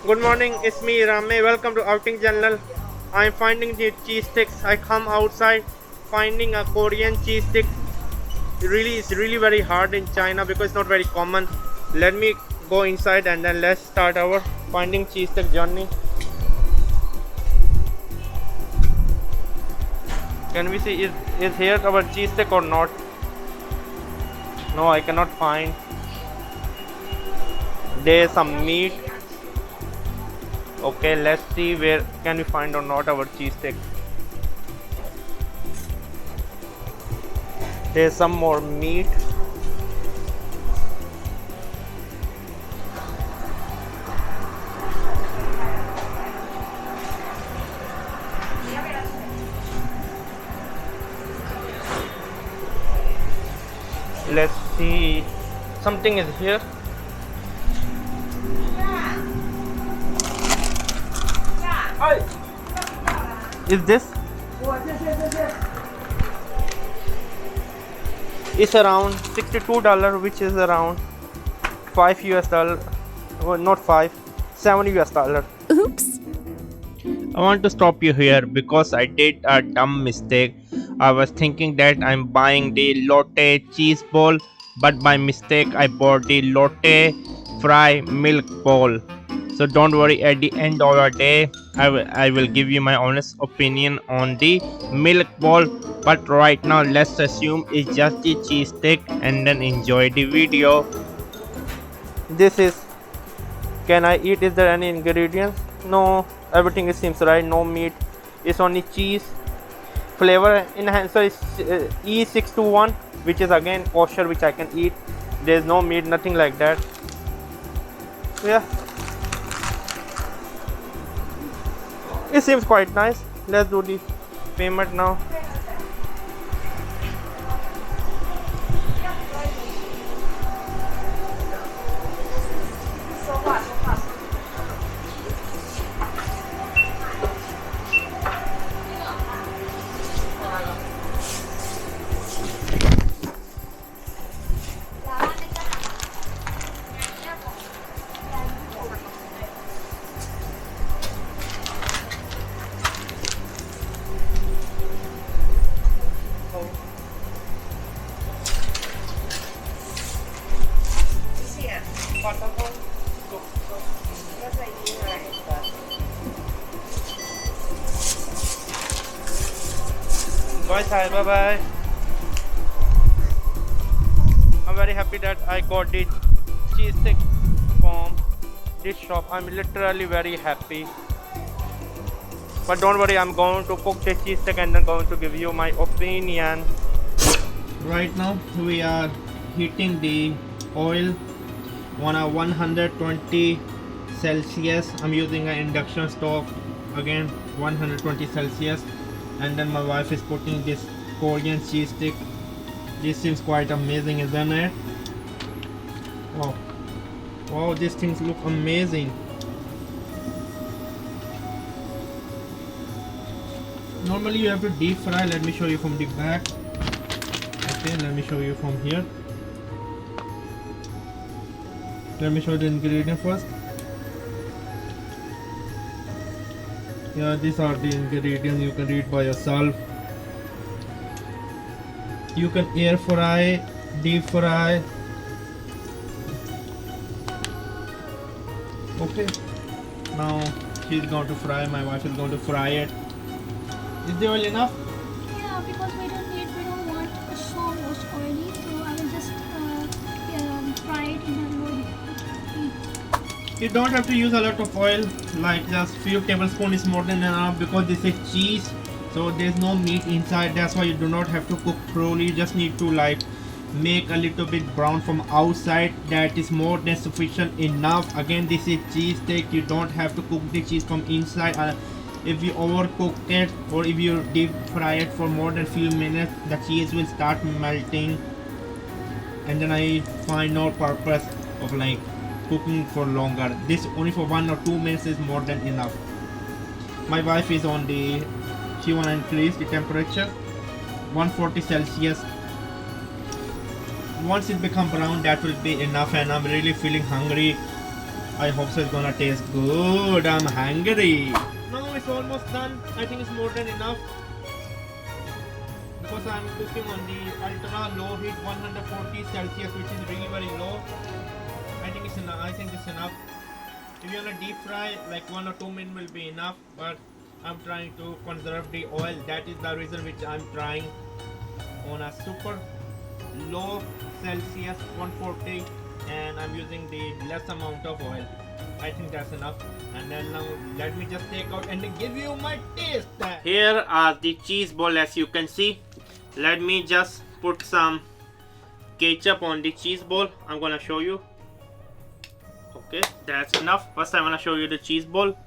Good morning, it's me Rame. Welcome to Outing Journal. I'm finding the cheese sticks. I come outside finding a Korean cheese stick. It's really very hard in China because it's not very common. Let me go inside and then let's start our finding cheese stick journey. Can we see is here our cheese stick or not? No, I cannot find. There's some meat. Okay, let's see where can we find or not our cheese stick. There's some more meat. Let's see, something is here. Is this? It's around $62, which is around $5 US. Well, not 5, $7 US. Oops. I want to stop you here because I did a dumb mistake. I was thinking that I'm buying the Lotte cheese ball, but by mistake I bought the Lotte fry milk bowl. So don't worry, at the end of the day, I will give you my honest opinion on the milk bowl. But right now, let's assume it's just the cheese stick and then enjoy the video. This is, can I eat? Is there any ingredients? No, everything seems right. No meat. It's only cheese. Flavor enhancer is E621, which is again kosher, which I can eat. There's no meat, nothing like that. Yeah, it seems quite nice. Let's do the payment now. Bye bye. I'm very happy that I got the cheese stick from this shop. I'm literally very happy. But don't worry, I'm going to cook the cheese stick and then going to give you my opinion. Right now we are heating the oil on a 120 Celsius. I'm using an induction stove, again 120 Celsius. And then my wife is putting this Korean cheese stick. This seems quite amazing, isn't it? Wow, wow, these things look amazing. Normally you have to deep fry. Let me show you from the back. Okay, let me show you from here. Let me show you the ingredient first. Yeah, these are the ingredients. You can read by yourself. You can air fry, deep fry. Okay, now she's going to fry. My wife is going to fry it. Is the oil enough? Yeah, because we don't want so much oily, so I will just fry it in a low heat. You don't have to use a lot of oil, like just few tablespoons is more than enough because this is cheese, so there's no meat inside. That's why you do not have to cook thoroughly. You just need to like make a little bit brown from outside. That is more than sufficient enough. Again, this is cheese stick. You don't have to cook the cheese from inside. If you overcook it or if you deep fry it for more than few minutes, the cheese will start melting, and then I find no purpose of like cooking for longer. This only for 1 or 2 minutes is more than enough. My wife is on the, she want to increase the temperature 140 Celsius. Once it become brown, that will be enough, and I'm really feeling hungry. I hope so it's gonna taste good. I'm hungry. No, it's almost done. I think it's more than enough. Because I'm cooking on the ultra low heat 140 Celsius, which is really very low. I think it's enough. I think it's enough. If you wanna deep fry, like 1 or 2 minutes will be enough. But I'm trying to conserve the oil. That is the reason which I'm trying on a super low Celsius 140, and I'm using the less amount of oil. I think that's enough. And then now let me just take out and give you my taste test. Here are the cheese ball, as you can see. Let me just put some ketchup on the cheese ball. I'm gonna show you. Okay, that's enough. First I wanna show you the cheese ball.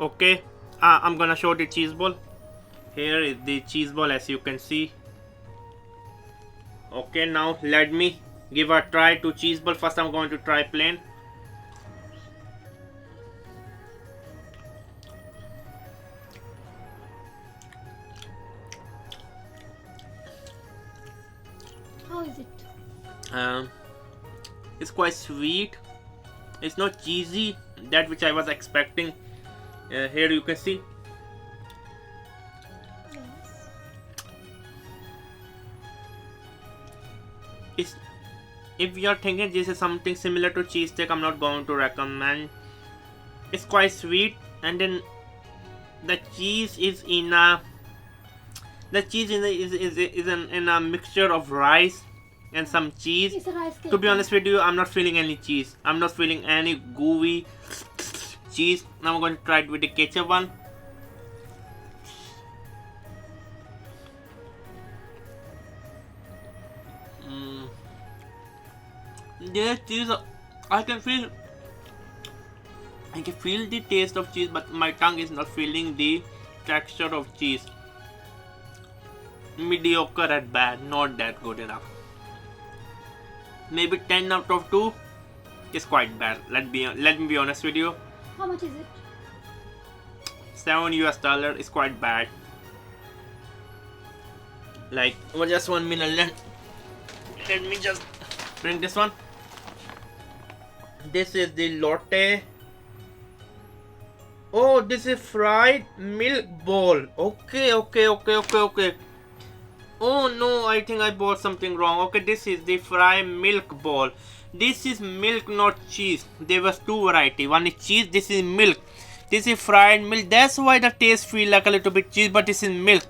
Okay, I'm gonna show the cheese ball. Here is the cheese ball, as you can see. Okay, now let me give a try to cheese ball. First I'm going to try plain. How is it? It's quite sweet. It's not cheesy, that which I was expecting. Here you can see. Yes. It's, if you are thinking this is something similar to cheesesteak, I'm not going to recommend. It's quite sweet, and then the cheese is in a in a mixture of rice and some cheese. It's a rice cake. To be honest with you, I'm not feeling any cheese. I'm not feeling any gooey cheese. Now I'm going to try it with the ketchup one. Yeah, cheese. I can feel the taste of cheese, but my tongue is not feeling the texture of cheese. Mediocre at bad, not that good enough. Maybe 10 out of 2 is quite bad. Let me be honest with you. How much is it? $7 US is quite bad. Like, well, just 1 minute. Let me just bring this one. This is the Lotte. Oh, this is fried milk ball. Okay. Oh no, I think I bought something wrong. Okay, this is the fried milk ball. This is milk, not cheese. There was 2 variety. One is cheese, this is milk. This is fried milk. That's why the taste feel like a little bit cheese, but this is milk.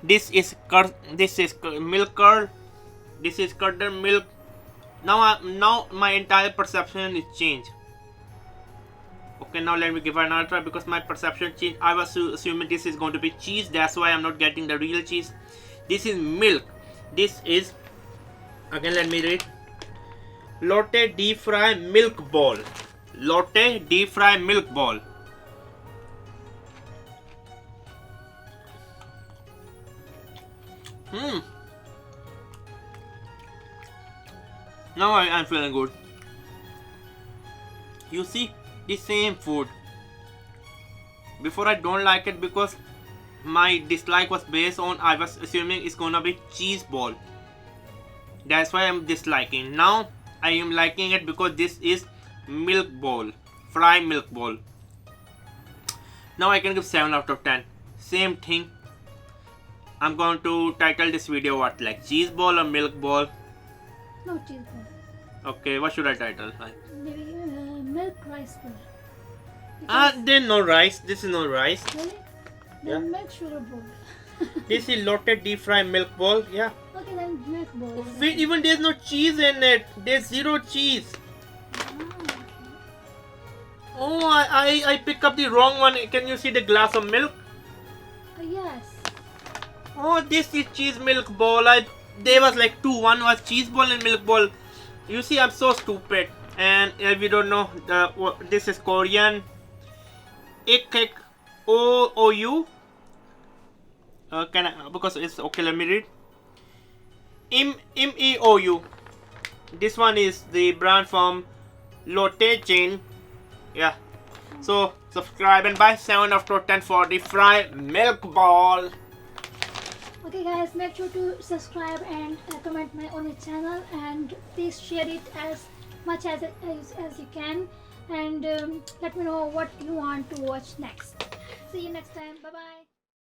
This is milk curd. This is curded milk. Now my entire perception is changed. Okay, now let me give it another try because my perception changed. I was assuming this is going to be cheese. That's why I'm not getting the real cheese. This is milk. This is, again let me read. Lotte deep fry milk ball. Lotte deep fry milk ball. Now I'm feeling good. You see, the same food. Before I don't like it because my dislike was based on I was assuming it's gonna be cheese ball. That's why I'm disliking. Now I am liking it because this is milk ball, fried milk ball. Now I can give 7 out of 10. Same thing. I'm going to title this video what, like cheese ball or milk ball? No cheese ball. Okay, what should I title? Maybe milk rice ball. Then no rice. This is no rice. Really? Yeah. Then milk sugar ball. This is Lotte deep fried milk ball. Yeah. Okay, then milk ball. Wait, even there's no cheese in it. There's 0 cheese. Okay. Oh, I pick up the wrong one. Can you see the glass of milk? Yes. Oh, this is cheese milk ball. There was like 2. One was cheese ball and milk ball. You see, I'm so stupid. And if you don't know, this is Korean. Ik OU. Because it's okay. Let me read. IMEOU. This one is the brand from Lotte chain. Yeah. So subscribe and buy 7 out of 10 for the fried milk ball. Okay guys, make sure to subscribe and comment on the channel, and please share it as much as you can. and let me know what you want to watch next. See you next time. Bye bye.